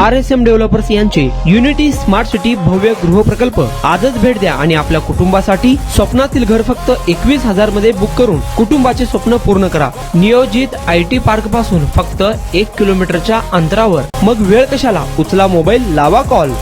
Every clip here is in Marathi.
RSM डेव्हलपर्स यांचे युनिटी स्मार्ट सिटी भव्य गृह प्रकल्प आजच भेट द्या आणि आपल्या कुटुंबासाठी स्वप्नातील घर फक्त 21,000 मध्ये बुक करून कुटुंबाचे स्वप्न पूर्ण करा। नियोजित IT पार्क पासून फक्त 1 किलोमीटरच्या अंतरावर। मग वेळ कशाला, उचला मोबाईल, लावा कॉल।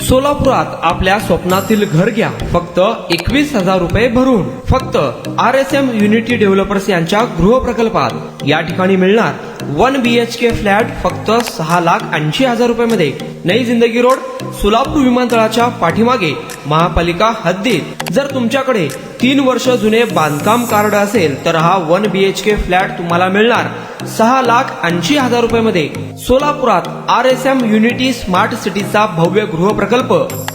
सोलापुरात आपल्या स्वप्नातील घर घ्या फक्त 21,000 रुपये भरून। फक्त RSM युनिटी डेव्हलपर्स यांच्या गृह प्रकल्पात या ठिकाणी मिळणार 1 BHK फ्लॅट फक्त 6,80,000 रुपये मध्ये। नई जिंदगी रोड, सोलापूर विमानतळाच्या पाठीमागे, महापालिका हद्दीत। जर तुमच्याकडे 3 वर्ष जुने बांधकाम कार्ड असेल तर हा 1 BHK फ्लॅट तुम्हाला मिळणार 6,80,000 रुपये मध्ये। सोलापुरात RSM युनिटी स्मार्ट सिटीचा भव्य गृह प्रकल्प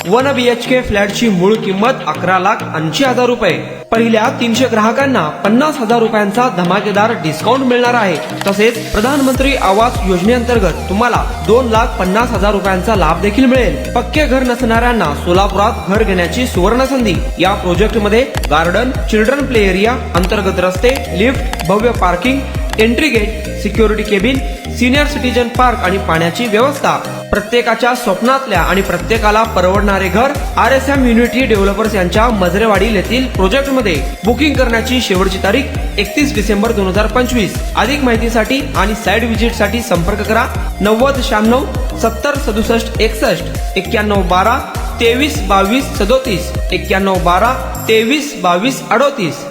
1 BHK फ्लॅटची मूळ किंमत 11,80,000 रुपये। पहिल्या 300 ग्राहकांना 50,000 रुपयांचा धमाकेदार डिस्काउंट मिळणार आहे। तसेच प्रधानमंत्री आवास योजनेअंतर्गत तुम्हाला 2,50,000 रुपयांचा लाभ देखील मिळेल। पक्के घर नसणाऱ्यांना सोलापुरात घर घेण्याची सुवर्ण संधी। या प्रोजेक्ट मध्ये गार्डन, चिल्ड्रन प्ले एरिया, अंतर्गत रस्ते, लिफ्ट, भव्य parking, entry gate, security cabin, senior citizen park आणि पाण्याची व्यवस्था। प्रत्येकाच्या स्वप्नातल्या आणि प्रत्येकाला परवडणारे घर RSM युनिटी डेव्हलपर्स यांच्या मजरेवाडी येथील प्रोजेक्ट मध्ये। बुकिंग करण्याची शेवटची तारीख 31 डिसेंबर 2025। अधिक माहितीसाठी आणि साइट व्हिजिट साठी संपर्क करा 9096 70 67 61 91 12 23 22 37 91 12 23 22 38।